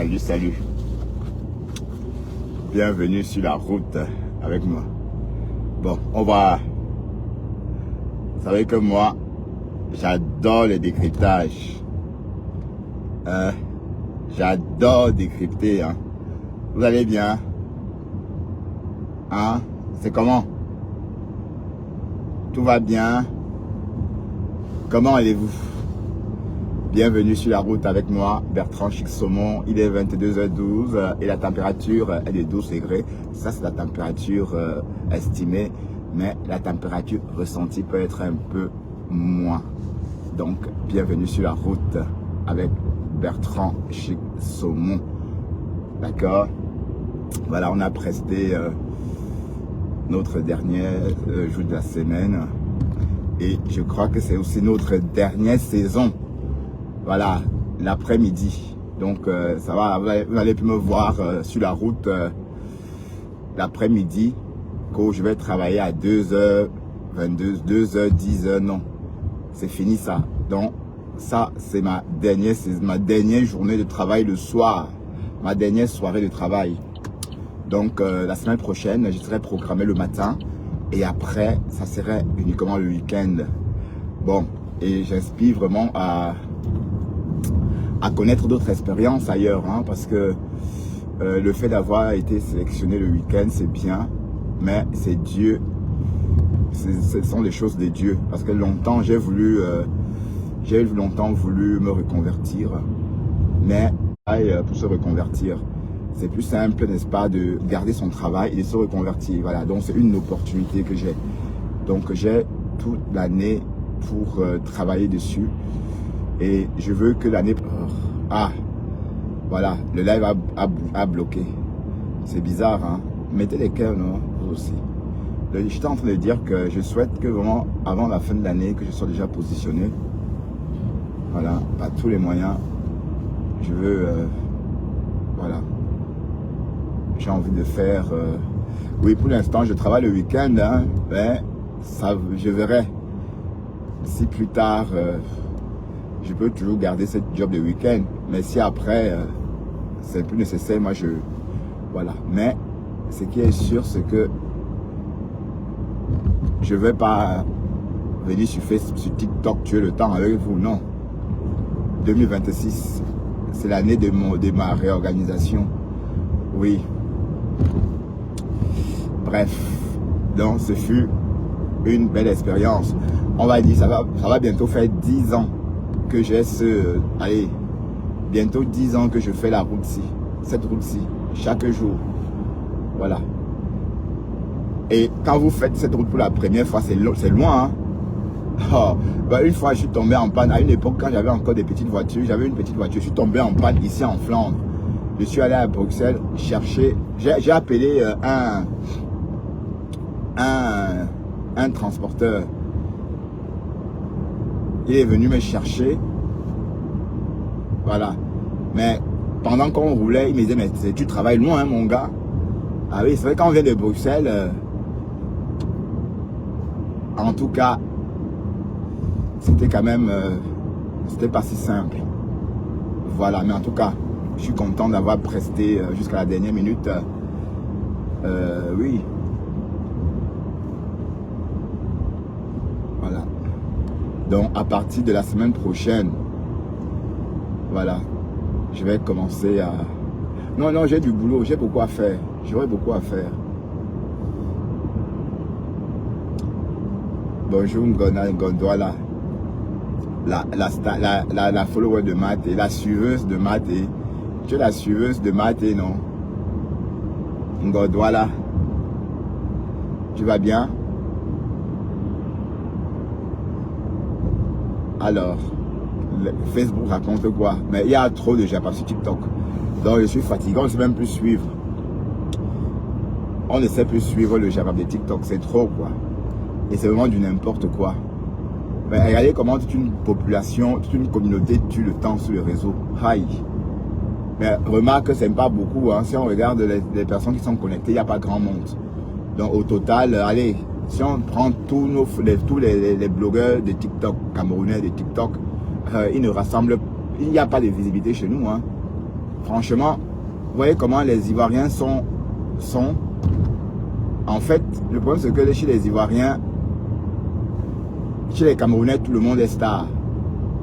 Salut, salut. Bienvenue sur la route avec moi. Bon, on va... Vous savez que moi, j'adore le décryptage. J'adore décrypter. Hein. Vous allez bien? Hein? C'est comment? Tout va bien? Comment allez-vous? Bienvenue sur la route avec moi, Bertrand Chic-Saumon. Il est 22h12 et la température est de 12 degrés. Ça, c'est la température estimée, mais la température ressentie peut être un peu moins. Donc, bienvenue sur la route avec Bertrand Chic-Saumon. D'accord? Voilà, on a presté notre dernier jour de la semaine. Et je crois que c'est aussi notre dernière saison. Voilà, l'après-midi. Donc, ça va, vous allez plus me voir sur la route l'après-midi, quand je vais travailler à 2h22, 2h, 10h, non. C'est fini ça. Donc, ça, c'est ma dernière journée de travail le soir. Ma dernière soirée de travail. Donc, la semaine prochaine, je serai programmé le matin. Et après, ça serait uniquement le week-end. Bon, et j'inspire vraiment à connaître d'autres expériences ailleurs, hein, parce que le fait d'avoir été sélectionné le week-end, c'est bien, mais c'est Dieu, ce sont les choses de Dieu, parce que longtemps j'ai longtemps voulu me reconvertir, mais pour se reconvertir, c'est plus simple, n'est-ce pas, de garder son travail et de se reconvertir. Voilà, donc c'est une opportunité que j'ai. Donc j'ai toute l'année pour travailler dessus. Et je veux que l'année... Ah, voilà, le live a bloqué. C'est bizarre, hein. Mettez les cœurs, non, vous aussi. J'étais en train de dire que je souhaite que vraiment, avant la fin de l'année, que je sois déjà positionné. Voilà, par tous les moyens. Je veux... voilà. J'ai envie de faire... oui, pour l'instant, je travaille le week-end, hein, mais ça, je verrai. Si plus tard... je peux toujours garder ce job de week-end, mais si après c'est plus nécessaire, moi je... Voilà, mais ce qui est sûr, c'est que je ne vais pas venir sur Facebook, sur TikTok, tuer le temps avec vous, non. 2026, c'est l'année de ma réorganisation. Oui. Bref, donc ce fut une belle expérience. On va dire, ça va bientôt faire 10 ans que j'ai allez, bientôt 10 ans que je fais la route-ci, cette route-ci, chaque jour. Voilà. Et quand vous faites cette route pour la première fois, c'est loin. Hein? Oh, bah une fois, je suis tombé en panne. À une époque, quand j'avais encore des petites voitures, j'avais une petite voiture, je suis tombé en panne ici en Flandre. Je suis allé à Bruxelles chercher, j'ai appelé un transporteur. Il est venu me chercher. Voilà. Mais pendant qu'on roulait, il me disait, mais tu travailles loin, hein, mon gars. Ah oui, c'est vrai, quand on vient de Bruxelles, en tout cas, c'était quand même, c'était pas si simple. Voilà, mais en tout cas, je suis content d'avoir presté jusqu'à la dernière minute. Oui. Voilà. Donc, à partir de la semaine prochaine, voilà, je vais commencer à... Non, j'ai du boulot, j'ai beaucoup à faire. J'aurai beaucoup à faire. Bonjour Gondola, la follower de Maté, la suiveuse de Maté. Tu es la suiveuse de Maté, non? Gondola, tu vas bien? Alors, Facebook raconte quoi? Mais il y a trop de gens sur TikTok. Donc je suis fatigué, on ne sait même plus suivre. On ne sait plus suivre le Jabab de TikTok, c'est trop quoi. Et c'est vraiment du n'importe quoi. Mais regardez comment toute une population, toute une communauté tue le temps sur le réseau. Aïe. Mais remarque que c'est pas beaucoup. Hein. Si on regarde les personnes qui sont connectées, il n'y a pas grand monde. Donc au total, allez, si on prend tous les blogueurs de TikTok, camerounais de TikTok, ils ne rassemblent, il n'y a pas de visibilité chez nous. Hein. Franchement, vous voyez comment les Ivoiriens sont. En fait, le problème c'est que chez les Ivoiriens, chez les Camerounais, tout le monde est star.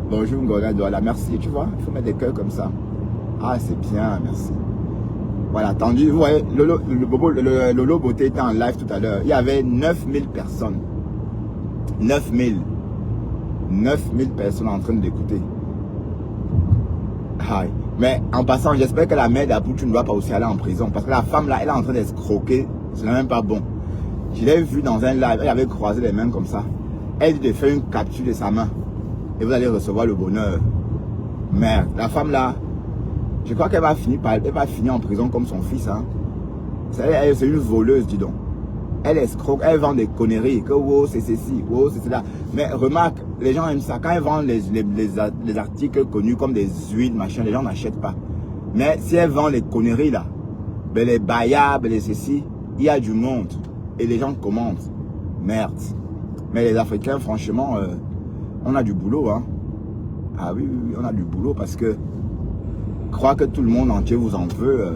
Bonjour Ngola, merci, tu vois, il faut mettre des cœurs comme ça. Ah, c'est bien, merci. Voilà, tandis, vous voyez, Lolo Beauté était en live tout à l'heure. Il y avait 9000 personnes. 9000 personnes en train d'écouter. Aïe. Mais en passant, j'espère que la mère d'Apoutou ne va pas aussi aller en prison. Parce que la femme là, elle est en train d'escroquer. Ce n'est même pas bon. Je l'ai vu dans un live, elle avait croisé les mains comme ça. Elle dit de faire une capture de sa main. Et vous allez recevoir le bonheur. Merde, la femme là, je crois qu'elle va finir en prison comme son fils. Hein. C'est une voleuse, dis donc. Elle escroque, elle vend des conneries. Que wow, c'est ceci, wow, c'est cela. Mais remarque, les gens aiment ça. Quand elle vend les articles connus comme des huiles, machin, les gens n'achètent pas. Mais si elle vend les conneries là, ben les bayables, les ceci, il y a du monde. Et les gens commentent. Merde. Mais les Africains, franchement, on a du boulot. Hein. Ah oui, on a du boulot parce que croire que tout le monde entier vous en veut,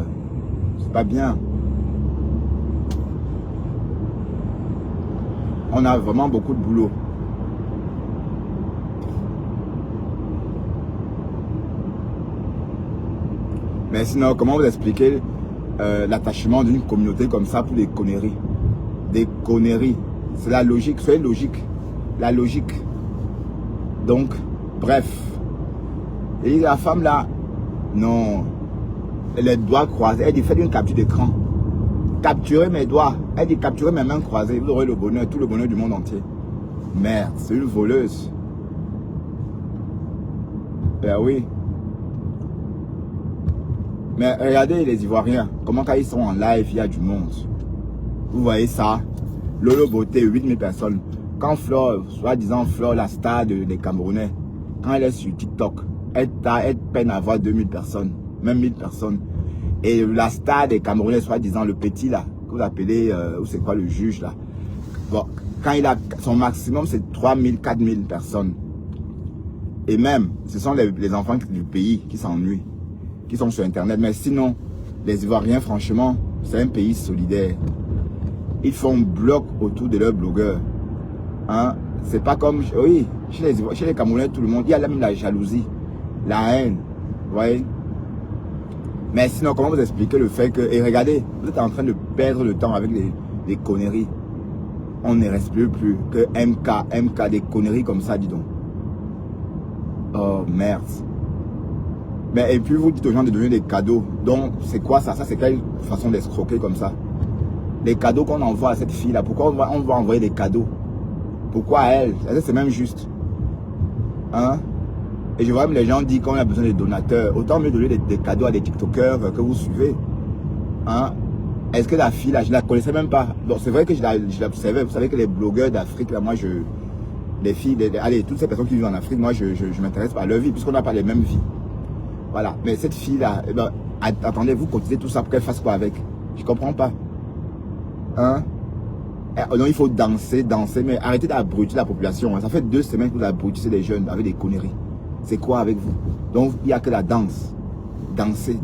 c'est pas bien. On a vraiment beaucoup de boulot. Mais sinon, comment vous expliquer l'attachement d'une communauté comme ça pour des conneries? Des conneries. C'est la logique, soyez logique. La logique. Donc, bref. Et la femme là, non. Les doigts croisés. Elle dit, faites une capture d'écran. Capturez mes doigts. Elle dit, capturez mes mains croisées. Vous aurez le bonheur, tout le bonheur du monde entier. Merde, c'est une voleuse. Ben oui. Mais regardez les Ivoiriens. Comment quand ils sont en live, il y a du monde. Vous voyez ça? Lolo Beauté, 8000 personnes. Quand Flore, soi-disant Flore, la star des Camerounais, quand elle est sur TikTok, elle peine à avoir 2000 personnes, même 1000 personnes. Et la star des Camerounais, soi-disant le petit là, que vous appelez, ou c'est quoi le juge là. Bon, quand il a son maximum, c'est 3000, 4000 personnes. Et même, ce sont les enfants du pays qui s'ennuient, qui sont sur Internet. Mais sinon, les Ivoiriens, franchement, c'est un pays solidaire. Ils font bloc autour de leurs blogueurs. Hein? C'est pas comme... Oui, chez les Camerounais, tout le monde, il y a même la jalousie, la haine. Vous voyez? Mais sinon, comment vous expliquer le fait que... Et regardez, vous êtes en train de perdre le temps avec des conneries. On ne respecte plus que MK, des conneries comme ça, dis donc. Oh, merde. Mais et puis vous dites aux gens de donner des cadeaux. Donc, c'est quoi ça? Ça, c'est quelle façon d'escroquer comme ça? Les cadeaux qu'on envoie à cette fille-là, pourquoi on va envoyer des cadeaux? Pourquoi à elle? C'est même juste. Hein? Et je vois même les gens dire qu'on a besoin de donateurs. Autant mieux donner des cadeaux à des TikTokers que vous suivez. Hein? Est-ce que la fille là, je la connaissais même pas. Donc c'est vrai que je l'observais. Vous savez que les blogueurs d'Afrique, là, moi les filles, allez, toutes ces personnes qui vivent en Afrique, moi je m'intéresse pas à leur vie, puisqu'on n'a pas les mêmes vies. Voilà. Mais cette fille là, eh ben, attendez, vous cotisez tout ça pour qu'elle fasse quoi avec? Je comprends pas. Hein? Non, il faut danser, mais arrêtez d'abrutir la population. Ça fait 2 semaines que vous abrutissez les jeunes avec des conneries. C'est quoi avec vous? Donc, il n'y a que la danse. Danser.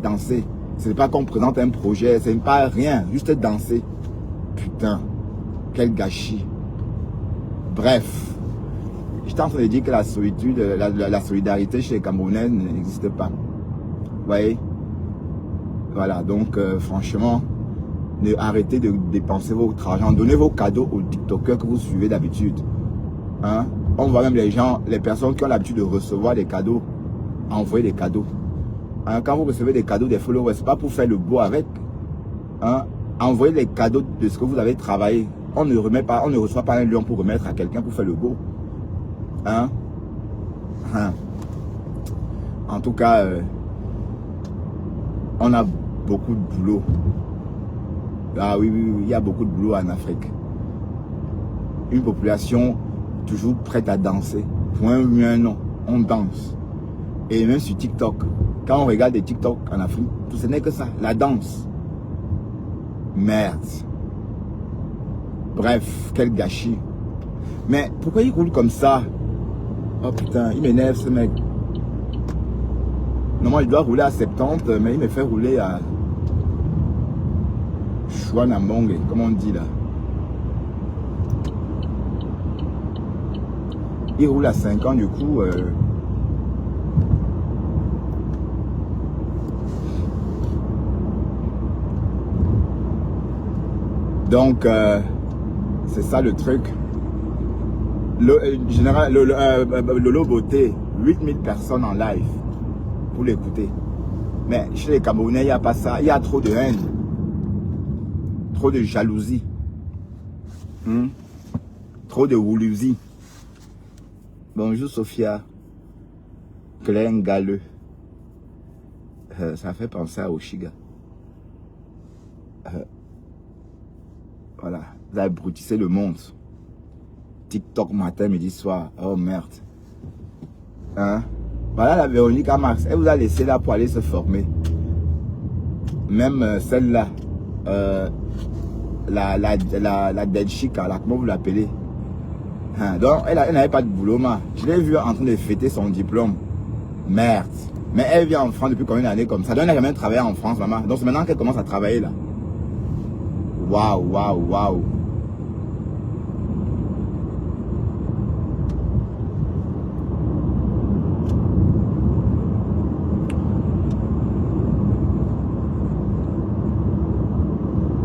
Ce n'est pas qu'on présente un projet, ce n'est pas rien, juste danser. Putain, quel gâchis. Bref, j'étais en train de dire que la solitude, la solidarité chez les Camerounais n'existe pas. Vous voyez? Voilà, donc franchement... Arrêtez de dépenser votre argent. Donnez vos cadeaux aux TikTokers que vous suivez d'habitude. Hein? On voit même les personnes qui ont l'habitude de recevoir des cadeaux, envoyer des cadeaux. Hein? Quand vous recevez des cadeaux des followers, c'est pas pour faire le beau avec. Hein? Envoyez les cadeaux de ce que vous avez travaillé. On ne reçoit pas un lion pour remettre à quelqu'un pour faire le beau. Hein? Hein? En tout cas, on a beaucoup de boulot. Ah oui, il y a beaucoup de boulot en Afrique. Une population toujours prête à danser. Pour un oui, un non, on danse. Et même sur TikTok, quand on regarde des TikTok en Afrique, ce n'est que ça, la danse. Merde. Bref, quel gâchis. Mais pourquoi il roule comme ça? Oh putain, il m'énerve ce mec. Normalement, il doit rouler à 70, mais il me fait rouler à Chouanambongue, comme on dit là. Il roule à 50 du coup. Donc, c'est ça le truc. Lolo Beauté, 8000 personnes en live pour l'écouter. Mais chez les Camerounais, il n'y a pas ça. Il y a trop de haine. Trop de jalousie. Trop de woulousie. Bonjour Sophia. Klein Galeux. Ça fait penser à Oshiga. Voilà. Vous avez broutissé le monde. TikTok matin, midi, soir. Oh merde. Hein? Voilà la Véronique Amax. Elle vous a laissé là pour aller se former. Même celle-là. La Dead Chica, là, comment vous l'appelez? Hein? Donc, elle n'avait pas de boulot, ma. Je l'ai vue en train de fêter son diplôme. Merde. Mais elle vient en France depuis combien d'années comme ça? Donc, elle n'a jamais travaillé en France, maman. Donc, c'est maintenant qu'elle commence à travailler, là. Waouh, waouh, waouh.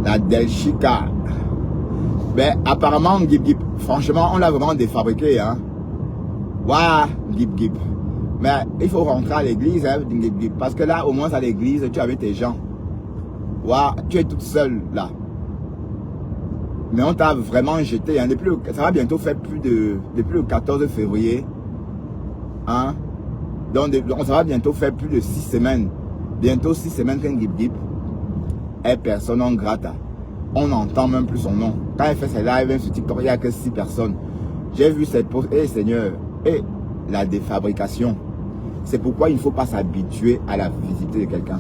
La Delchica. Ben, apparemment, Gip Gip, franchement, on l'a vraiment défabriqué, hein. Waouh, Gip Gip. Mais il faut rentrer à l'église, hein, Gip Gip. Parce que là, au moins à l'église, tu es avec tes gens. Waouh, tu es toute seule, là. Mais on t'a vraiment jeté, hein. Ça va bientôt faire depuis le 14 février. Hein. Donc, ça va bientôt faire plus de 6 semaines. Bientôt 6 semaines qu'un Gip Gip est personne non grata. On n'entend même plus son nom. Quand elle fait ses lives sur TikTok, il n'y a que 6 personnes. J'ai vu cette pause. Eh Seigneur, la défabrication. C'est pourquoi il ne faut pas s'habituer à la visibilité de quelqu'un.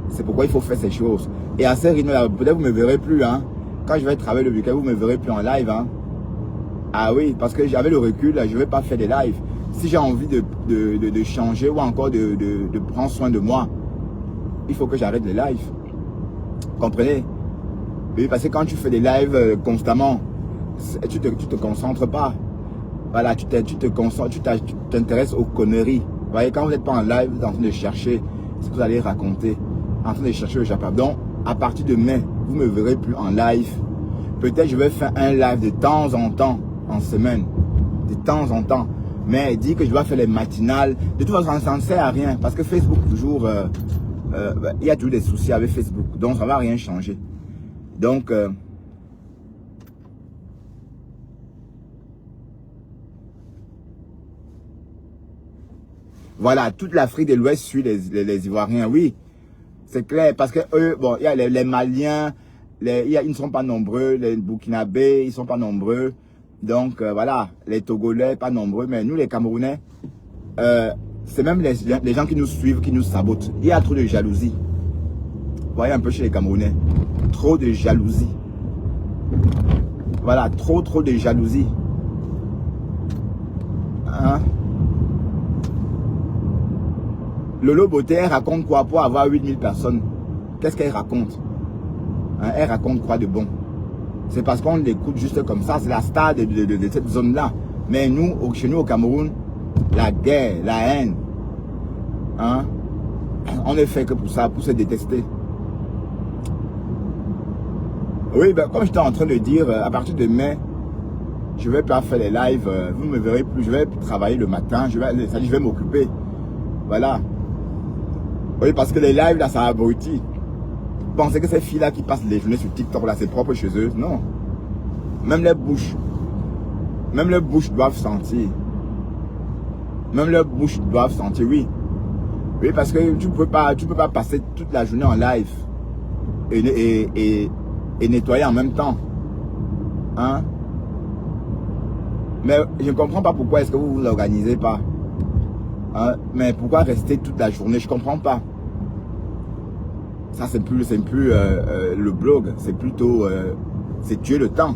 C'est pourquoi il faut faire ces choses. Et à ce rythme-là, peut-être vous ne me verrez plus, hein. Quand je vais travailler le week-end, vous ne me verrez plus en live, hein. Ah oui, parce que j'avais le recul, je ne vais pas faire des lives. Si j'ai envie de changer ou encore de prendre soin de moi, il faut que j'arrête les lives. Comprenez? Oui, parce que quand tu fais des lives constamment, tu te concentres pas. Voilà, tu te concentres, tu t'intéresses aux conneries. Vous voyez, quand vous n'êtes pas en live, vous êtes en train de chercher ce que vous allez raconter, en train de chercher le Japon. Donc, à partir de mai, vous ne me verrez plus en live. Peut-être je vais faire un live de temps en temps, en semaine. De temps en temps. Mais dire que je dois faire les matinales, de toute façon, ça ne sert à rien. Parce que Facebook, toujours, il y a toujours des soucis avec Facebook. Donc, ça ne va rien changer. Donc, voilà, toute l'Afrique de l'Ouest suit les Ivoiriens, oui. C'est clair, parce que eux, bon, il y a les Maliens, ils ne sont pas nombreux, les Burkinabés, ils ne sont pas nombreux. Donc, voilà, les Togolais, pas nombreux, mais nous, les Camerounais, c'est même les gens qui nous suivent, qui nous sabotent. Il y a trop de jalousie. Vous voyez un peu chez les Camerounais, trop de jalousie. Voilà, trop de jalousie. Hein? Lolo Beauté, elle raconte quoi pour avoir 8000 personnes? Qu'est-ce qu'elle raconte? Hein, elle raconte quoi de bon? C'est parce qu'on l'écoute juste comme ça, c'est la star de cette zone-là. Mais nous, chez nous au Cameroun, la guerre, la haine, hein, on ne fait que pour ça, pour se détester. Oui, ben, comme j'étais en train de dire, à partir de mai, je ne vais pas faire les lives, vous ne me verrez plus, je vais travailler le matin, je vais m'occuper. Voilà. Oui, parce que les lives, là, ça abrutit. Pensez que ces filles-là qui passent les journées sur TikTok, là, c'est propre chez eux. Non. Même les bouches doivent sentir. Même leurs bouches doivent sentir, oui. Oui, parce que tu peux pas passer toute la journée en live et nettoyer en même temps. Hein? Mais je ne comprends pas pourquoi est-ce que vous vous organisez pas. Hein? Mais pourquoi rester toute la journée? Je ne comprends pas. Ça, c'est plus le blog. C'est plutôt... c'est tuer le temps.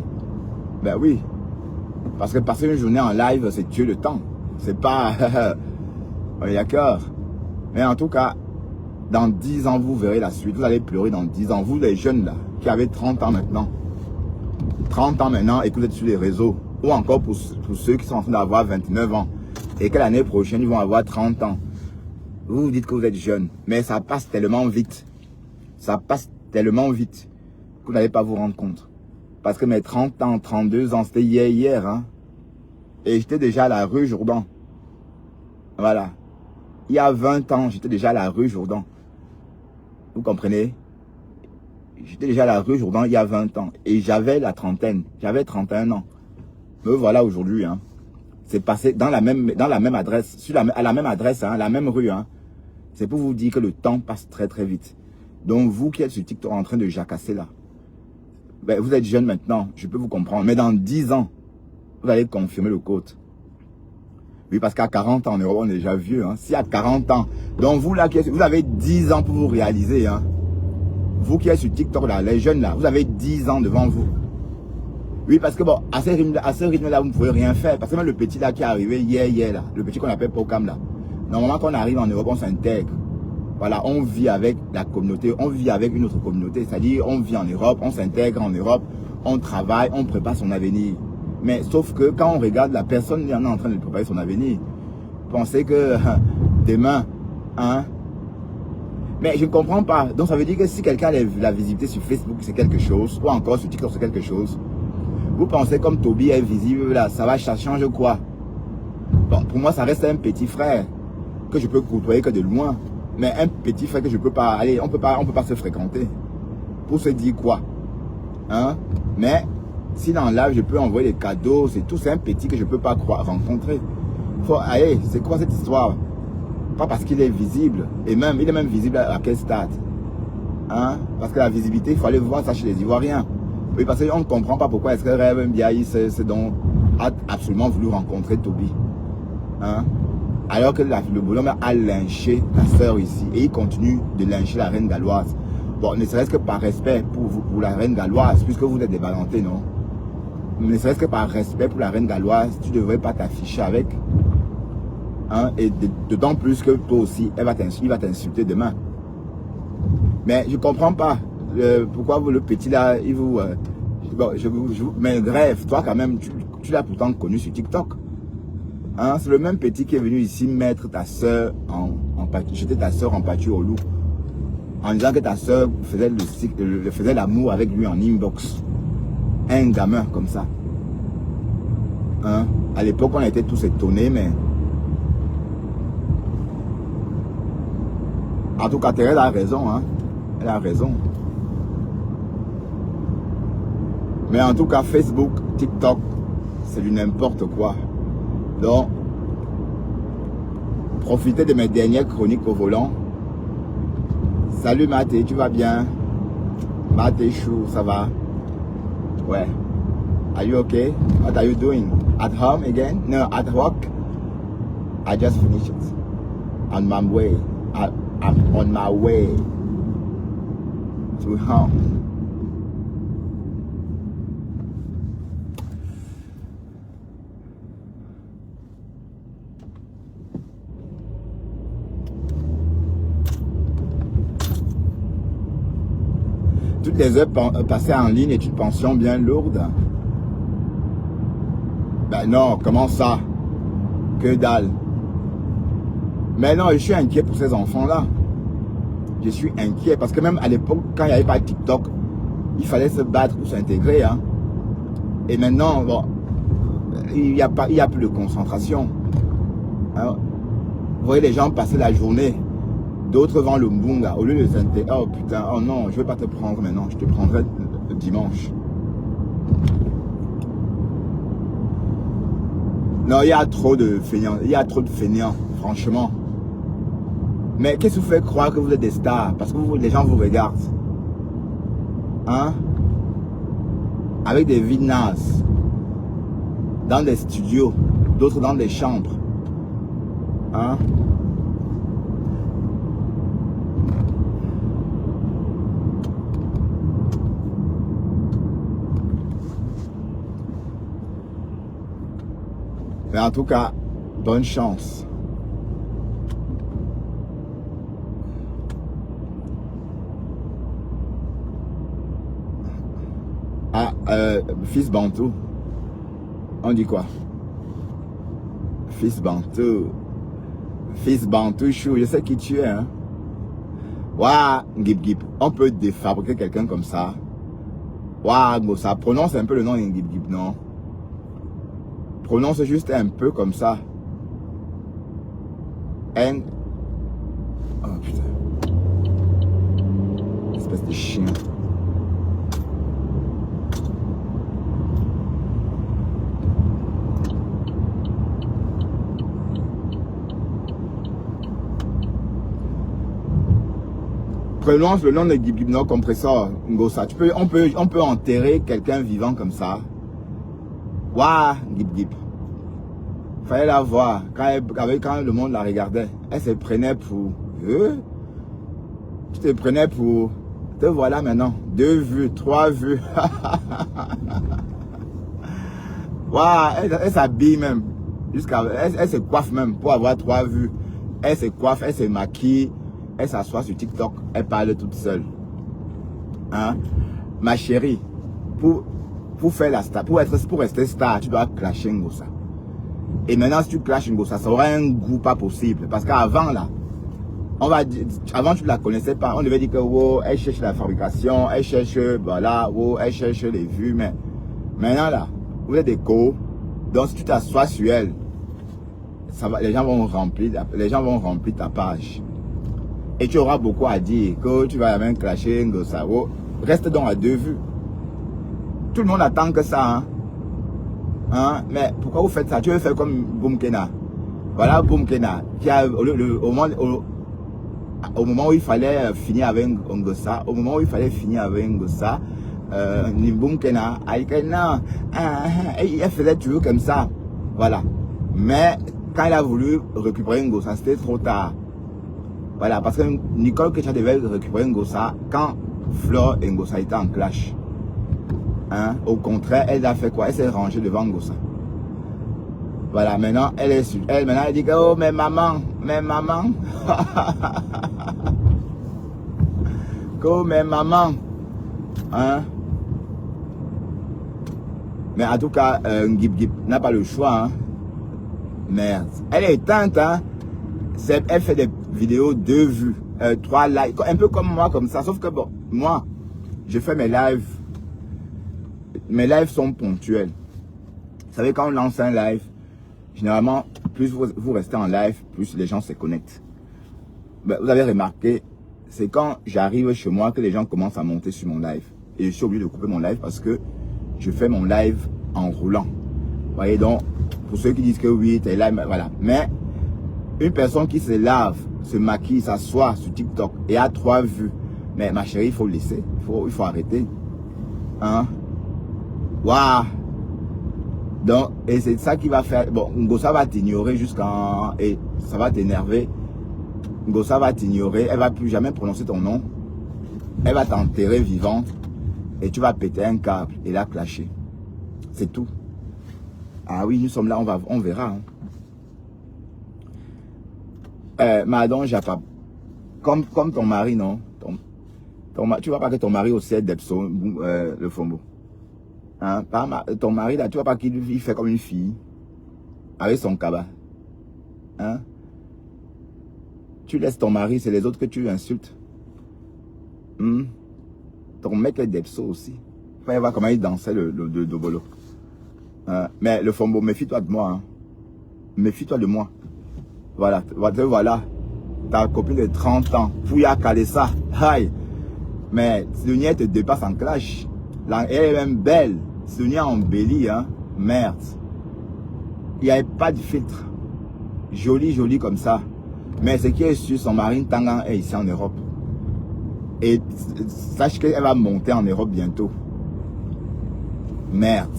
Ben oui. Parce que passer une journée en live, c'est tuer le temps. C'est pas... On est d'accord. Mais en tout cas, dans 10 ans, vous verrez la suite. Vous allez pleurer dans 10 ans. Vous, les jeunes là, qui avez 30 ans maintenant. 30 ans maintenant et que vous êtes sur les réseaux. Ou encore pour ceux qui sont en train d'avoir 29 ans. Et que l'année prochaine, ils vont avoir 30 ans. Vous vous dites que vous êtes jeune. Mais ça passe tellement vite. Ça passe tellement vite que vous n'allez pas vous rendre compte. Parce que mes 30 ans, 32 ans, c'était hier. Hein? Et j'étais déjà à la rue Jourdan. Voilà. Il y a 20 ans, j'étais déjà à la rue Jourdan. Vous comprenez? J'étais déjà à la rue Jourdan il y a 20 ans. Et j'avais la trentaine. J'avais 31 ans. Me voilà aujourd'hui. Hein. C'est passé dans la même adresse. À la même adresse, hein, la même rue. Hein. C'est pour vous dire que le temps passe très très vite. Donc vous qui êtes sur TikTok en train de jacasser là. Ben, vous êtes jeune maintenant. Je peux vous comprendre. Mais dans 10 ans, vous allez confirmer le code. Oui, parce qu'à 40 ans en Europe, on est déjà vieux. Hein. Si à 40 ans, donc vous là, vous avez 10 ans pour vous réaliser. Hein. Vous qui êtes sur TikTok là, les jeunes là, vous avez 10 ans devant vous. Oui, parce que bon, à ce rythme là, vous ne pouvez rien faire. Parce que même le petit là qui est arrivé hier là, le petit qu'on appelle Pokam là. Normalement, quand on arrive en Europe, on s'intègre. Voilà, on vit avec la communauté, on vit avec une autre communauté. C'est-à-dire, on vit en Europe, on s'intègre en Europe, on travaille, on prépare son avenir. Mais sauf que quand on regarde la personne qui est en train de préparer son avenir, pensez que demain, hein. Mais je ne comprends pas. Donc ça veut dire que si quelqu'un a la visibilité sur Facebook, c'est quelque chose, ou encore sur TikTok, c'est quelque chose. Vous pensez comme Toby est visible là, ça change quoi? Bon, pour moi, ça reste un petit frère que je peux côtoyer que de loin. Mais un petit frère que je peux pas aller, on peut pas se fréquenter. Pour se dire quoi? Hein? Mais si dans l'âge, je peux envoyer des cadeaux, c'est tout, c'est un petit que je peux pas rencontrer. Allez, c'est quoi cette histoire? Pas parce qu'il est visible. Et même, il est même visible à quel stade? Hein? Parce que la visibilité, il faut aller voir ça chez les Ivoiriens. Oui, parce qu'on ne comprend pas pourquoi est-ce que Rêve Mbiaye, c'est donc a absolument voulu rencontrer Toby. Hein? Alors que le bonhomme a lynché la sœur ici. Et il continue de lyncher la reine galloise. Bon, ne serait-ce que par respect pour la reine galloise, puisque vous êtes des Valentin, non? Ne serait-ce que par respect pour la reine galloise, tu ne devrais pas t'afficher avec. Hein? Et d'autant plus que toi aussi, il va t'insulter demain. Mais je ne comprends pas. Pourquoi vous, le petit là, il vous... bon, mais bref, toi quand même, tu l'as pourtant connu sur TikTok. Hein? C'est le même petit qui est venu ici mettre ta soeur jeter ta soeur en pâture au loup. En disant que ta soeur faisait l'amour avec lui en inbox. Un gamin comme ça. Hein? À l'époque, on était tous étonnés, mais... En tout cas, Thérèse a raison, hein. Elle a raison. Mais en tout cas, Facebook, TikTok, c'est du n'importe quoi. Donc, profitez de mes dernières chroniques au volant. Salut Maté, tu vas bien? Maté Chou, ça va? Ouais. Are you okay? What are you doing? At home again? No, at work? I just finished it. On my way. I'm on my way to home. Toutes les heures passées en ligne est une pension bien lourde. Ben non, comment ça? Que dalle. Mais non, je suis inquiet pour ces enfants-là. Je suis inquiet parce que même à l'époque, quand il n'y avait pas de TikTok, il fallait se battre pour s'intégrer. Hein. Et maintenant, bon, il n'y a plus de concentration. Hein. Vous voyez les gens passer la journée. D'autres vendent le mbunga. Au lieu de s'intégrer, oh putain, oh non, je ne vais pas te prendre maintenant. Je te prendrai le dimanche. Non, il y a trop de fainéants. Il y a trop de fainéants, franchement. Mais qu'est-ce qui vous fait croire que vous êtes des stars? Parce que les gens vous regardent. Hein? Avec des vies nazes. Dans des studios. D'autres dans des chambres. Hein? Mais en tout cas, bonne chance. Ah, fils Bantou. On dit quoi? Fils Bantou. Fils Bantou chou, je sais qui tu es, hein. Ouah, Ngip Gip. On peut défabriquer quelqu'un comme ça. Ouah, ça prononce un peu le nom de Ngip Gip, non? Prononce juste un peu comme ça. N. Oh putain. Espèce de chien. Prononce le nom de Gibno compresseur Ngosa. On peut enterrer quelqu'un vivant comme ça. Waouh, Gib. Fallait la voir. Quand le monde la regardait, elle se prenait pour. Tu te prenais pour. Te voilà maintenant. 2 vues, 3 vues. Waouh, elle s'habille même. Elle se coiffe même pour avoir 3 vues. Elle se coiffe, elle se maquille. Elle s'assoit sur TikTok, elle parle toute seule. Hein? Ma chérie, pour faire la star, pour rester star, tu dois clasher Ngosa. Et maintenant, si tu clashes Ngosa, ça aura un goût pas possible. Parce qu'avant, là, avant, tu ne la connaissais pas. On devait dire que, wow, elle cherche la fabrication, elle cherche, voilà, wow, elle cherche les vues. Mais maintenant, là, vous êtes des co. Donc, si tu t'assois sur elle, les gens vont remplir ta page. Et tu auras beaucoup à dire, que tu vas même clasher Ngosa. Reste donc à 2 vues. Tout le monde attend que ça. Hein? Mais pourquoi vous faites ça? Tu veux faire comme Boumkena. Voilà Boumkena, qui a au moment où il fallait finir avec Ngosa, ni Boumkena, elle faisait toujours comme ça. Voilà. Mais quand il a voulu récupérer Ngosa, c'était trop tard. Voilà, parce que Nicole Kecha devait récupérer Ngosa quand Fleur et Ngosa étaient en clash. Hein? Au contraire, elle a fait quoi? Elle s'est rangée devant Ngosa. Voilà, maintenant, elle dit que, oh, mais maman. Oh, mais maman. Hein? Mais en tout cas, Ngip n'a pas le choix. Hein? Merde. Elle est éteinte, hein? Elle fait des vidéos 2 vues, 3 likes, un peu comme moi, comme ça. Sauf que bon, moi, je fais mes lives. Mes lives sont ponctuels. Vous savez, quand on lance un live, généralement, plus vous restez en live, plus les gens se connectent. Ben, vous avez remarqué, c'est quand j'arrive chez moi que les gens commencent à monter sur mon live. Et je suis obligé de couper mon live parce que je fais mon live en roulant. Vous voyez, donc, pour ceux qui disent que oui, t'es live, voilà. Mais une personne qui se lave, se maquille, s'assoit sur TikTok et a 3 vues. Mais ma chérie, il faut laisser. Il faut arrêter. Hein? Waouh! Donc, et c'est ça qui va faire. Bon, Ngosa va t'ignorer jusqu'en. Et ça va t'énerver. Ngosa va t'ignorer. Elle va plus jamais prononcer ton nom. Elle va t'enterrer vivante. Et tu vas péter un câble et la clasher. C'est tout. Ah oui, nous sommes là, on verra. Hein. Madame Japap, comme ton mari, non? Tu vois pas que ton mari aussi est Depso, le Fombo. Hein? Ton mari, là, tu vois pas qu'il fait comme une fille, avec son cabas. Hein? Tu laisses ton mari, c'est les autres que tu insultes. Ton mec est Depso aussi. Faut voir comment il dansait le Dobolo. Mais le Fombo, méfie-toi de moi. Hein? Méfie-toi de moi. Voilà, ta copine de 30 ans, Pouya Kalessa, aïe. Mais Sidonia te dépasse en clash. Elle est même belle. Sidonia embellie, hein. Merde. Il n'y avait pas de filtre. Jolie comme ça. Mais ce qui est sûr, son mari Tangan est ici en Europe. Et sache qu'elle va monter en Europe bientôt. Merde.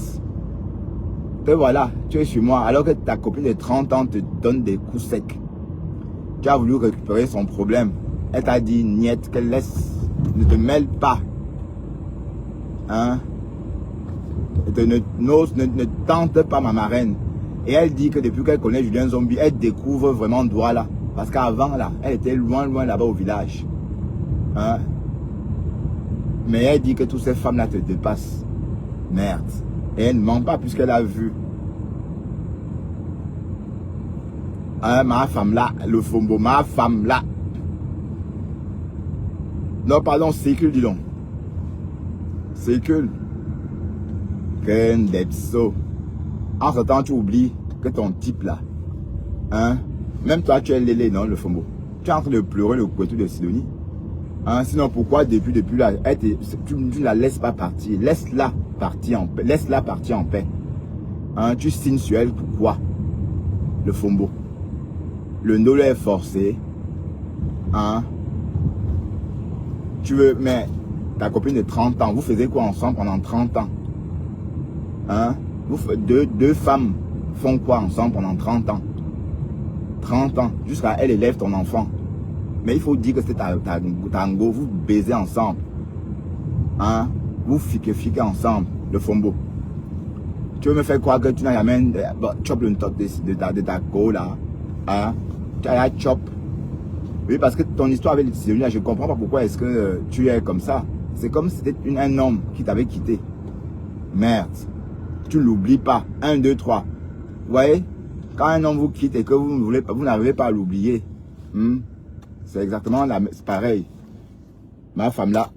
Et voilà, tu es chez moi, alors que ta copine de 30 ans te donne des coups secs. Tu as voulu récupérer son problème. Elle t'a dit, niette, qu'elle laisse. Ne te mêle pas. Hein? Ne tente pas ma marraine. Et elle dit que depuis qu'elle connaît Julien Zombie, elle découvre vraiment Douala. Parce qu'avant, là, elle était loin là-bas au village. Hein? Mais elle dit que toutes ces femmes-là te dépassent. Merde. Et elle ne ment pas puisqu'elle a vu. Ma femme là, le fombo, ma femme là. Non, pardon, sécule, dis donc. Sécule. En ce temps, tu oublies que ton type là, hein, même toi, tu es lélé, non, le fombo. Tu es en train de pleurer le couteau de Sidonie. Hein, sinon, pourquoi depuis là, tu ne la laisses pas partir. Laisse-la partir en paix. Laisse-la partir en paix. Hein, tu signes sur elle, pourquoi? Le fombo. Le ndolo est forcé. Hein? Tu veux, mais ta copine de 30 ans, vous faisiez quoi ensemble pendant 30 ans? Hein? Deux femmes font quoi ensemble pendant 30 ans? 30 ans, jusqu'à elle élève ton enfant. Mais il faut dire que c'est ta tango, vous baisez ensemble. Hein? Vous fiquez ensemble, le fombo. Tu veux me faire croire que tu n'as jamais chop le top de ta go là? Hein? Tu as chop. Oui, parce que ton histoire avec Sidonie là, je ne comprends pas pourquoi est-ce que tu es comme ça. C'est comme si c'était un homme qui t'avait quitté. Merde. Tu ne l'oublies pas. 1, 2, 3. Vous voyez? Quand un homme vous quitte et que vous n'arrivez pas à l'oublier, c'est exactement c'est pareil. Ma femme là,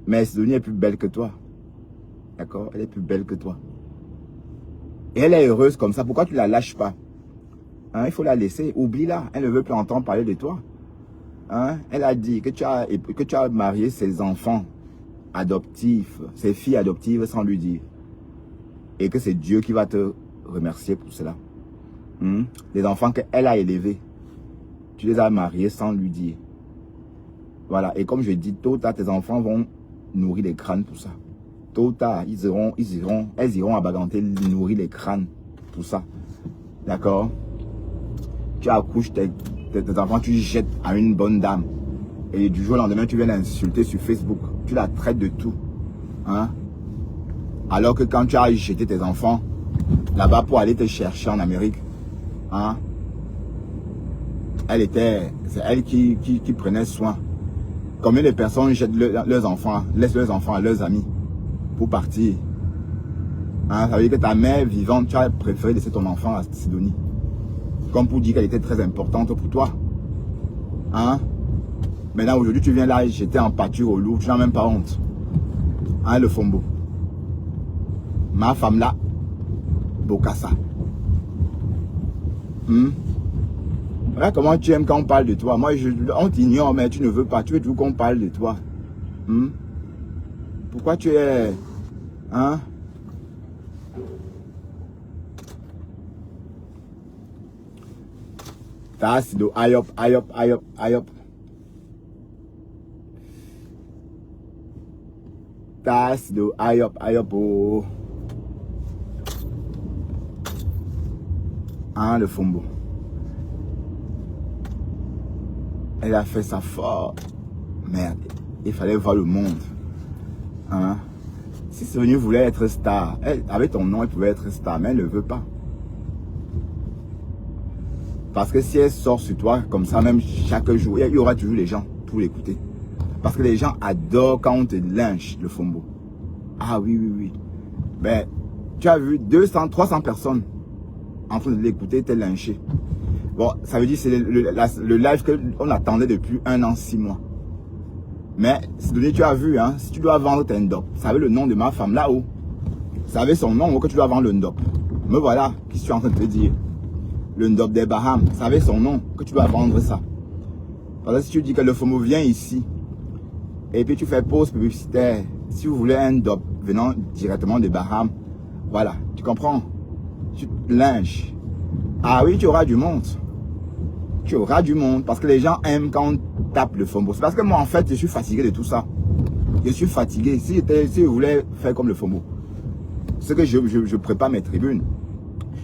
mais Sidonie est plus belle que toi. D'accord? Elle est plus belle que toi. Et elle est heureuse comme ça. Pourquoi tu ne la lâches pas? Hein, il faut la laisser. Oublie-la. Elle ne veut plus entendre parler de toi. Hein? Elle a dit que tu as marié ses enfants adoptifs, ses filles adoptives sans lui dire. Et que c'est Dieu qui va te remercier pour cela. Les enfants qu'elle a élevés, tu les as mariés sans lui dire. Voilà. Et comme je dis, tôt ou tard, tes enfants vont nourrir les crânes pour ça. Tôt ou tard, elles iront à Bagantel nourrir les crânes pour ça. D'accord? Tu accouches tes enfants, tu jettes à une bonne dame. Et du jour au lendemain, tu viens l'insulter sur Facebook. Tu la traites de tout. Hein? Alors que quand tu as jeté tes enfants là-bas pour aller te chercher en Amérique, hein? C'est elle qui prenait soin. Combien de personnes jettent leurs enfants, laissent leurs enfants à leurs amis pour partir? Hein? Ça veut dire que ta mère vivante, tu as préféré laisser ton enfant à Sidonie. Comme pour dire qu'elle était très importante pour toi. Hein? Maintenant, aujourd'hui, tu viens là, j'étais en pâture au loup, tu n'as même pas honte. Hein, le fombo. Ma femme là, Bokassa. Regarde comment tu aimes quand on parle de toi. Moi, on t'ignore, mais tu ne veux pas. Tu veux toujours qu'on parle de toi. Pourquoi tu es... Hein? Tassido, ayop, ayop, ayop, ayop. Tassido, ayop, ayop, oh. Hein, le fombo. Elle a fait ça fort. Merde, il fallait voir le monde. Hein? Si Sidonie voulait être star, avec ton nom, elle pouvait être star, mais elle ne veut pas. Parce que si elle sort sur toi comme ça, même chaque jour, il y aura toujours les gens pour l'écouter. Parce que les gens adorent quand on te lynche, le fombo. Ah oui, oui, oui. Ben, tu as vu 200, 300 personnes en train de l'écouter, t'es lynché. Bon, ça veut dire que c'est le live qu'on attendait depuis 1 an, 6 mois. Mais, Sidonie, tu as vu, hein, si tu dois vendre tes ndop, ça veut le nom de ma femme là-haut. Ça veut son nom que tu dois vendre le ndop. Me voilà, qu'est-ce que je suis en train de te dire? Le ndop des Bahamas, ça avait son nom, que tu dois vendre ça. Parce que si tu dis que le FOMO vient ici, et puis tu fais pause publicitaire, si vous voulez un ndop venant directement des Bahamas, voilà, tu comprends? Tu te lynches. Ah oui, tu auras du monde. Tu auras du monde, parce que les gens aiment quand on tape le FOMO. C'est parce que moi, en fait, je suis fatigué de tout ça. Je suis fatigué. Si je voulais faire comme le FOMO, c'est que je prépare mes tribunes.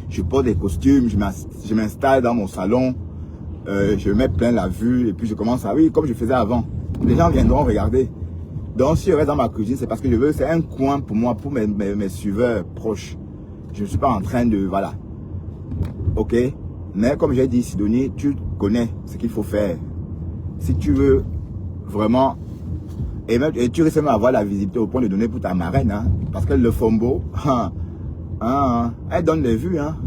Je porte des costumes, je m'installe dans mon salon, je mets plein la vue et puis je commence à, oui, comme je faisais avant. Les gens viendront regarder. Donc si je reste dans ma cuisine, c'est parce que je veux, c'est un coin pour moi, pour mes suiveurs proches. Je ne suis pas en train de, voilà. Ok? Mais comme j'ai dit, Sidonie, tu connais ce qu'il faut faire. Si tu veux vraiment Et tu risques même d'avoir la visibilité au point de donner pour ta marraine. Hein, parce que le Fombo, elle donne les vues. Hein,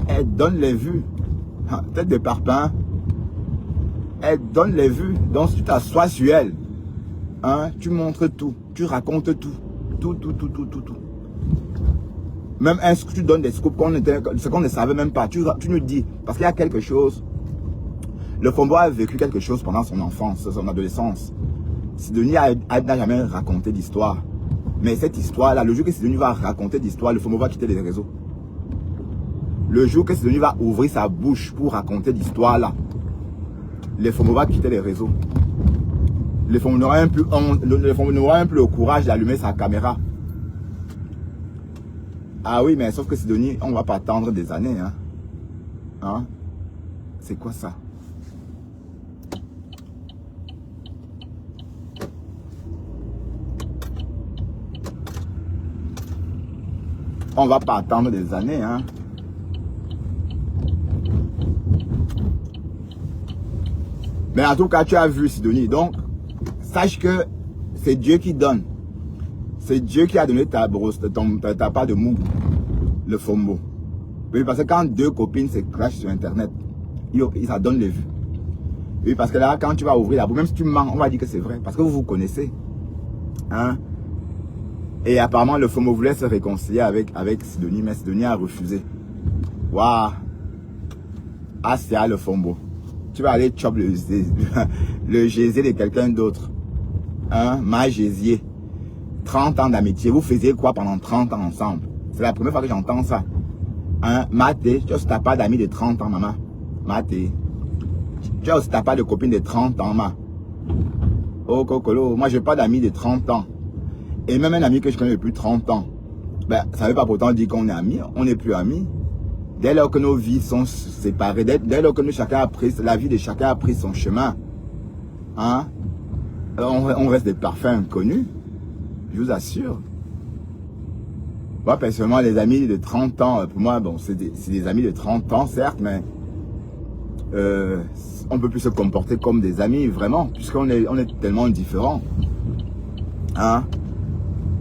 elle donne les vues. Tête de parpaing. Elle donne les vues. Donc si tu t'assois sur elle, hein, tu montres tout. Tu racontes tout. Tout. Même un scoop, tu donnes des scoops ce qu'on ne savait même pas. Tu nous dis. Parce qu'il y a quelque chose. Le Fombo a vécu quelque chose pendant son enfance, son adolescence. Sidonie n'a jamais raconté d'histoire. Mais cette histoire-là, le jour que Sidonie va raconter d'histoire, le Fombo va quitter les réseaux. Le jour que Sidonie va ouvrir sa bouche pour raconter d'histoire-là, le Fombo va quitter les réseaux. Le Fombo n'aura même plus le courage d'allumer sa caméra. Ah oui, mais sauf que Sidonie, on ne va pas attendre des années. Hein? C'est quoi ça? On va pas attendre des années. Hein? Mais en tout cas, tu as vu Sidonie. Donc, sache que c'est Dieu qui donne. C'est Dieu qui a donné ta part de mou, le Fombo. Oui, parce que quand deux copines se clashent sur Internet, ça donne les vues. Oui, parce que là, quand tu vas ouvrir la bouche, même si tu mens, on va dire que c'est vrai. Parce que vous vous connaissez. Hein? Et apparemment, le Fombo voulait se réconcilier avec Sidonie, mais Sidonie a refusé. Waouh! Ah, c'est le Fombo. Tu vas aller chop le gésier de quelqu'un d'autre. Hein? Ma gésier. 30 ans d'amitié. Vous faisiez quoi pendant 30 ans ensemble? C'est la première fois que j'entends ça. Hein? Maté, tu n'as pas d'amis de 30 ans, maman. Maté. Tu n'as pas de copine de 30 ans, maman. Oh, Kokolo. Moi, je n'ai pas d'amis de 30 ans. Et même un ami que je connais depuis 30 ans. Ben, ça ne veut pas pourtant dire qu'on est amis. On n'est plus amis. Dès lors que nos vies sont séparées, dès lors que la vie de chacun a pris son chemin, hein, on reste des parfaits inconnus. Je vous assure. Moi, personnellement, les amis de 30 ans, pour moi, bon, c'est des amis de 30 ans, certes, mais on ne peut plus se comporter comme des amis, vraiment, puisqu'on est tellement différents. Hein?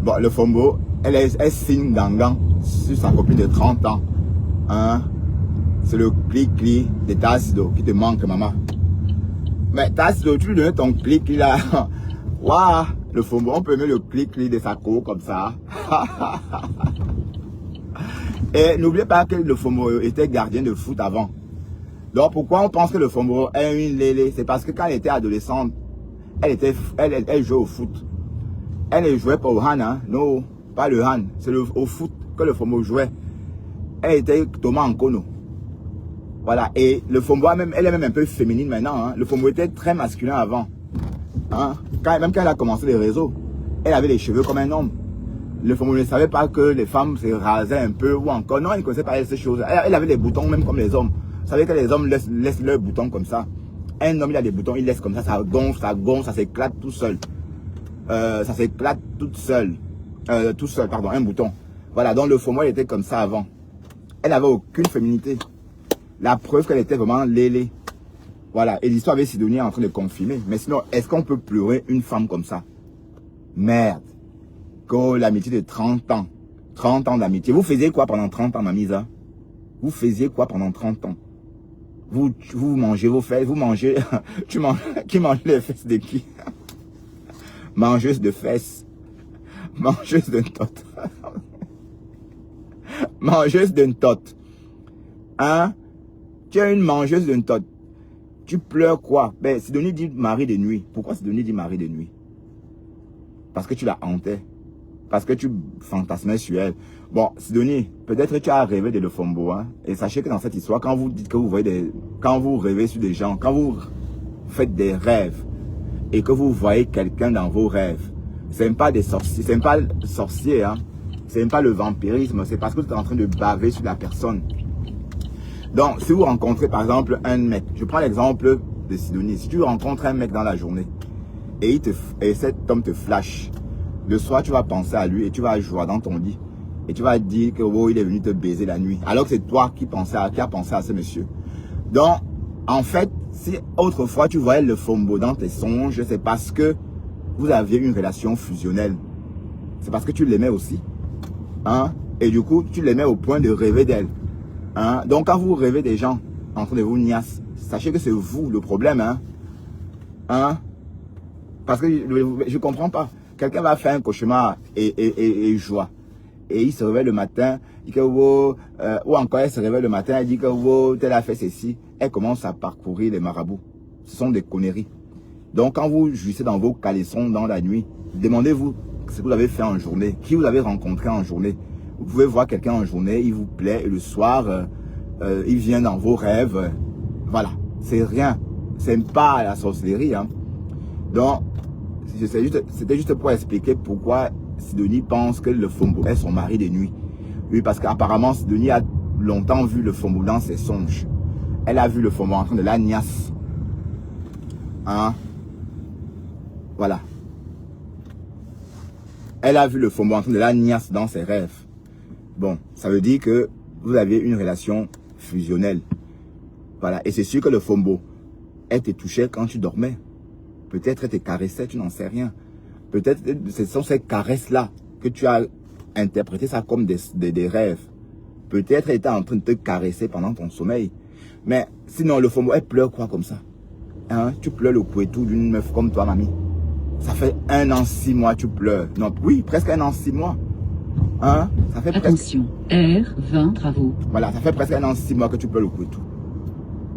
Bon, le Fombo, elle signe d'Angan sur sa copine de 30 ans. Hein? C'est le clic-clic de Tassido qui te manque, maman. Mais Tassido, tu lui donnes ton clic-clic là. Waouh! Le Fombo, on peut mettre le clic-clic de sa cour comme ça. Et n'oubliez pas que le Fombo était gardien de foot avant. Donc pourquoi on pense que le Fombo est une lélé? C'est parce que quand elle était adolescente, elle jouait au foot. Elle ne jouait pas au Han, hein? Non, pas le Han. C'est au foot que le Fombo jouait. Elle était Thomas Nkono. Voilà. Et le Fombo, elle est même un peu féminine maintenant. Hein? Le Fombo était très masculin avant. Hein? Même quand elle a commencé les réseaux, elle avait les cheveux comme un homme. Le Fombo ne savait pas que les femmes se rasaient un peu ou encore. Non, elle ne connaissait pas ces choses. Elle avait les boutons même comme les hommes. Vous savez que les hommes laissent leurs boutons comme ça. Un homme, il a des boutons, il laisse comme ça gonfle, ça s'éclate tout seul. Ça s'éclate tout seul, pardon, un bouton. Voilà, donc le Fombo, il était comme ça avant. Elle n'avait aucune féminité. La preuve qu'elle était vraiment lélé. Voilà, et l'histoire avec Sidonie est en train de confirmer. Mais sinon, est-ce qu'on peut pleurer une femme comme ça? Merde. Que l'amitié de 30 ans. 30 ans d'amitié. Vous faisiez quoi pendant 30 ans, Mamisa? Vous faisiez quoi pendant 30 ans? Vous mangez vos fesses, vous mangez... Qui mange les fesses de qui? Mangeuse de fesses. Mangeuse de tot. Mangeuse d'une tote. Hein? Tu es une mangeuse d'une tote. Tu pleures quoi? Ben, Sidonie dit mari de nuit. Pourquoi Sidonie dit mari de nuit? Parce que tu la hantais. Parce que tu fantasmais sur elle. Bon, Sidonie, peut-être tu as rêvé de le Fombo. Hein? Et sachez que dans cette histoire, quand vous dites que vous voyez quand vous rêvez sur des gens, quand vous faites des rêves et que vous voyez quelqu'un dans vos rêves, c'est pas des sorciers, c'est pas sorcier, hein? C'est pas le vampirisme, c'est parce que tu es en train de baver sur la personne. Donc, si vous rencontrez par exemple un mec, je prends l'exemple de Sidonie, si tu rencontres un mec dans la journée et cet homme te flash, le soir tu vas penser à lui et tu vas jouer dans ton lit et tu vas dire que oh, il est venu te baiser la nuit, alors que c'est toi qui as pensé à ce monsieur. Donc, en fait, si autrefois tu voyais le Fombo dans tes songes, c'est parce que vous aviez une relation fusionnelle. C'est parce que tu l'aimais aussi. Hein? Et du coup, tu l'aimais au point de rêver d'elle. Hein? Donc, quand vous rêvez des gens en train de vous niasse, sachez que c'est vous le problème. Hein? Hein? Parce que je ne comprends pas. Quelqu'un va faire un cauchemar et joie. Et il se réveille le matin, il dit que ou encore elle se réveille le matin, elle dit que tel a fait ceci. Elle commence à parcourir les marabouts. Ce sont des conneries. Donc quand vous jouissez dans vos caleçons dans la nuit, demandez-vous ce que vous avez fait en journée, qui vous avez rencontré en journée. Vous pouvez voir quelqu'un en journée, il vous plaît, et le soir, il vient dans vos rêves. Voilà, c'est rien. C'est pas la sorcellerie. Hein. Donc, c'était juste pour expliquer pourquoi Sidonie pense que le Fombo est son mari de nuit. Oui, parce qu'apparemment, Sidonie a longtemps vu le Fombo dans ses songes. Elle a vu le Fombo en train de la niasse. Hein? Voilà. Elle a vu le Fombo en train de la niasse dans ses rêves. Bon, ça veut dire que vous avez une relation fusionnelle. Voilà. Et c'est sûr que le Fombo, elle te touchait quand tu dormais. Peut-être elle te caressait, tu n'en sais rien. Peut-être ce sont ces caresses-là que tu as interprété ça comme des rêves. Peut-être elle était en train de te caresser pendant ton sommeil. Mais sinon, le Fombo, elle pleure quoi comme ça? Hein? Tu pleures le couetou d'une meuf comme toi, mamie. Ça fait 1 an, 6 mois, tu pleures. Non, oui, presque 1 an, 6 mois. Hein? Ça fait attention, R20 travaux. Voilà, ça fait presque 1 an, 6 mois que tu pleures le couetou.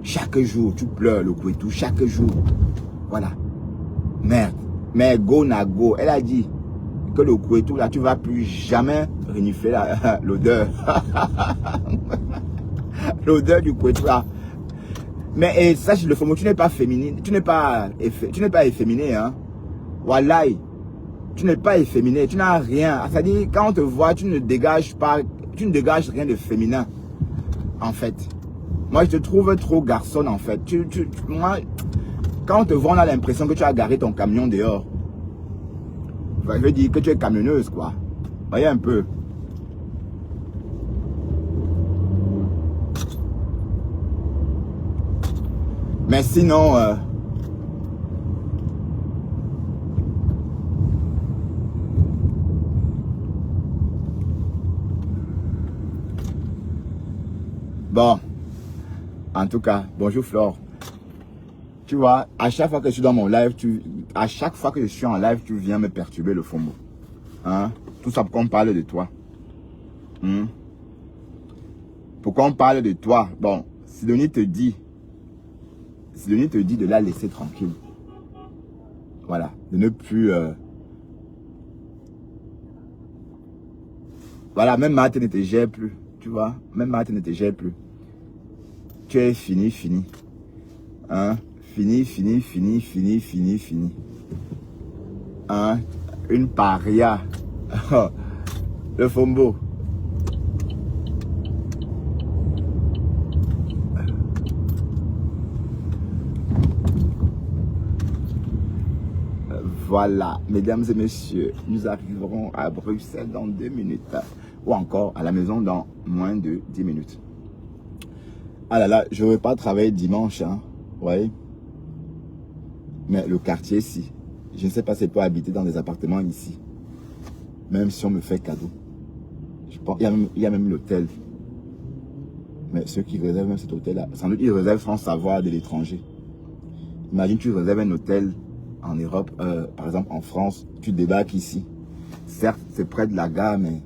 Chaque jour, tu pleures le couetou. Chaque jour. Voilà. Merde. Mais go na go. Elle a dit que le couetou, là, tu vas plus jamais renifler l'odeur. L'odeur du couetou, là. Mais sache, le Fombo, tu n'es pas féminine. Tu n'es pas efféminé, hein. Wallahi. Tu n'es pas efféminé. Tu n'as rien. C'est-à-dire, quand on te voit, tu ne dégages rien de féminin. En fait. Moi, je te trouve trop garçonne, en fait. Moi, quand on te voit, on a l'impression que tu as garé ton camion dehors. Enfin, je veux dire que tu es camionneuse, quoi. Voyez un peu. Mais sinon... Bon. En tout cas, bonjour Flore. Tu vois, à chaque fois que je suis dans mon live, à chaque fois que je suis en live, tu viens me perturber le Fombo. Hein? Tout ça pourquoi on parle de toi. Pourquoi on parle de toi? Bon, Sidonie te dit de la laisser tranquille. Voilà, de ne plus... Voilà, même Marthe ne te gère plus. Tu vois, même Marthe ne te gère plus. Tu es fini. Hein? Fini. Hein? Une paria. Le Fombo. Voilà, mesdames et messieurs, nous arriverons à Bruxelles dans 2 minutes. Ou encore à la maison dans moins de 10 minutes. Ah là là, je ne vais pas travailler dimanche, hein. Ouais. Mais le quartier, si. Je ne sais pas si je peux habiter dans des appartements ici. Même si on me fait cadeau. Je pense, il y a même l'hôtel. Mais ceux qui réservent même cet hôtel-là, sans doute ils réservent sans savoir de l'étranger. Imagine, tu réserves un hôtel en Europe, par exemple en France, tu débarques ici. Certes, c'est près de la gare, mais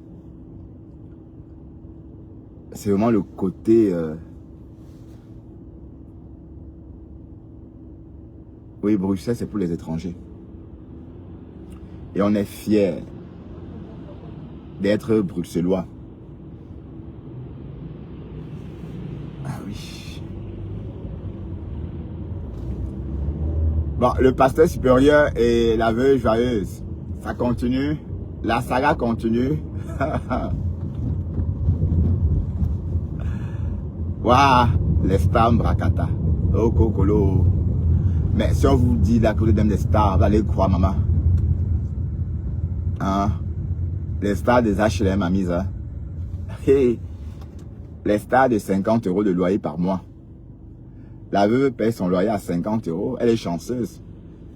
c'est vraiment le côté... Oui, Bruxelles, c'est pour les étrangers. Et on est fiers d'être bruxellois. Ah oui. Bon, le pasteur supérieur et la veuve joyeuse. Ça continue. La saga continue. Waouh, les stars bracata. Oh, cocolo. Mais si on vous dit là que vous êtes des stars, vous allez croire, maman. Hein? Les stars des HLM, amis. Hein? Hey. Les stars de 50 € de loyer par mois. La veuve paye son loyer à 50 €. Elle est chanceuse.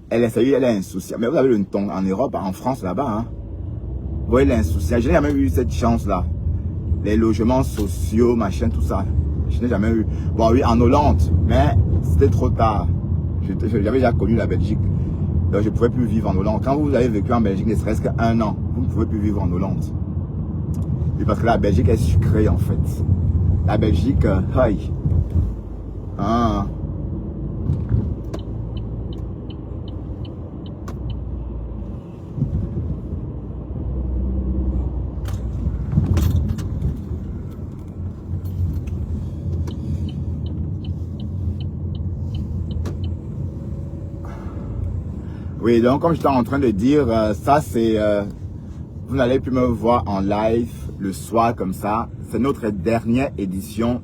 Elle est insouciante. Mais vous avez le ton en Europe, en France, là-bas. Hein. Vous voyez l'insouciance. Je n'ai jamais eu cette chance-là. Les logements sociaux, machin, tout ça. Je n'ai jamais eu. Bon, oui, en Hollande, mais c'était trop tard. J'avais déjà connu la Belgique. Donc, je ne pouvais plus vivre en Hollande. Quand vous avez vécu en Belgique, ne serait-ce qu'un an, vous ne pouvez plus vivre en Hollande. Et parce que la Belgique est sucrée, en fait. La Belgique, aïe. Hein. Oui, donc comme j'étais en train de dire, ça c'est... vous n'allez plus me voir en live le soir comme ça. C'est notre dernière édition.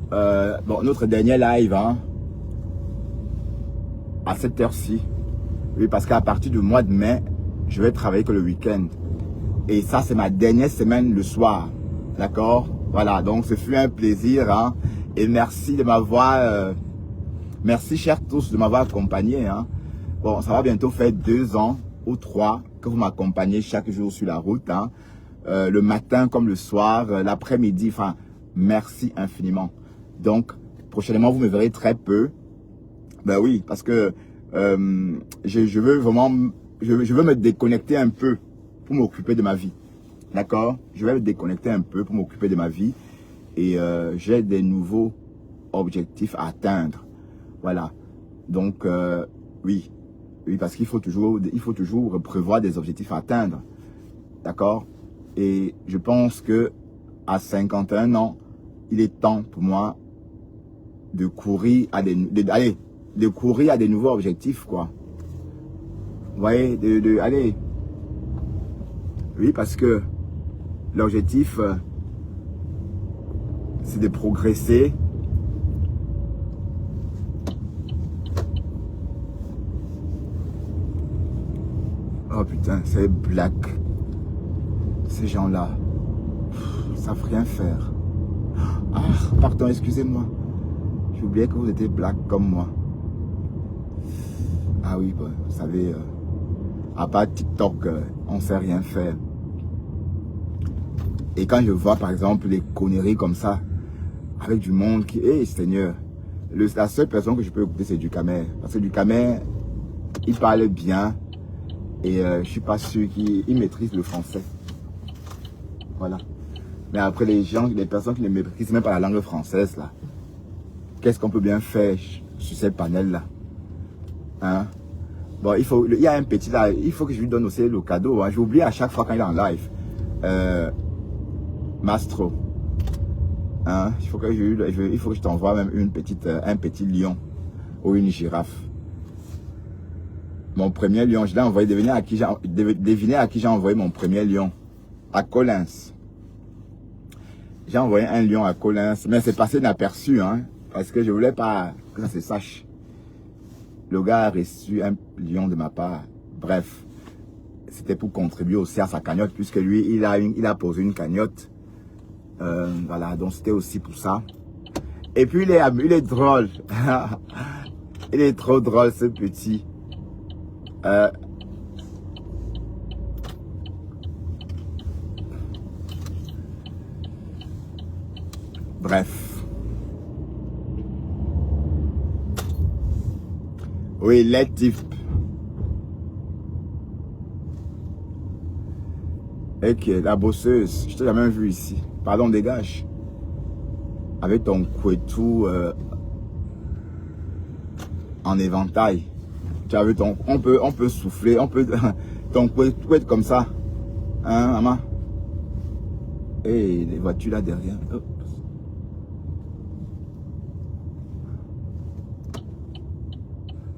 Bon, notre dernier live, hein, à cette heure-ci. Oui, parce qu'à partir du mois de mai, je vais travailler que le week-end. Et ça, c'est ma dernière semaine le soir. D'accord? Voilà, donc ce fut un plaisir. Hein, et merci de m'avoir... merci, chers tous, de m'avoir accompagné. Hein. Bon, ça va bientôt faire 2 ans ou 3 que vous m'accompagnez chaque jour sur la route. Hein. Le matin comme le soir, l'après-midi. Enfin, merci infiniment. Donc, prochainement, vous me verrez très peu. Ben oui, parce que je veux vraiment... Je veux me déconnecter un peu pour m'occuper de ma vie. D'accord? Je vais me déconnecter un peu pour m'occuper de ma vie. Et j'ai des nouveaux objectifs à atteindre. Voilà. Donc, oui. Oui, parce qu'il faut toujours prévoir des objectifs à atteindre. D'accord? Et je pense que à 51 ans, il est temps pour moi de courir à de courir à des nouveaux objectifs, quoi. Vous voyez, allez. Oui, parce que l'objectif, c'est de progresser. Oh putain, c'est black. Ces gens-là, ils savent rien faire. Ah, pardon, excusez-moi. J'oubliais que vous étiez black comme moi. Ah oui, bah, vous savez, à part TikTok, on sait rien faire. Et quand je vois, par exemple, les conneries comme ça, avec du monde qui... Hé, Seigneur, la seule personne que je peux écouter, c'est Ducamer. Parce que Ducamer, il parle bien. Et je suis pas sûr qu'il maîtrise le français. Voilà. Mais après, les personnes qui ne maîtrisent même pas la langue française, là, qu'est-ce qu'on peut bien faire sur ces panels-là? Hein? Bon, il y a un petit là, il faut que je lui donne aussi le cadeau. Hein. J'oublie à chaque fois quand il est en live. Mastro. Hein? Il faut que je t'envoie même un petit lion ou une girafe. Mon premier lion, je l'ai envoyé, devinez à qui j'ai envoyé mon premier lion. À Collins. J'ai envoyé un lion à Collins, mais c'est passé inaperçu, hein, parce que je voulais pas que ça se sache. Le gars a reçu un lion de ma part. Bref, c'était pour contribuer aussi à sa cagnotte, puisque lui, il a posé une cagnotte. Voilà, donc c'était aussi pour ça. Et puis, il est drôle. Il est trop drôle, ce petit. Bref. Oui, les types. Ok, la bosseuse. Je t'ai jamais vu ici. Pardon, dégage. Avec ton couetou en éventail. Tu as vu on peut souffler, ton couetou être comme ça. Hein, maman? Et les voitures là derrière. Hop.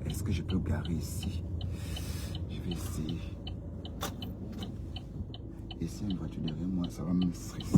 Est-ce que je peux garer ici? Je vais essayer. Et si une voiture derrière moi, ça va me stresser.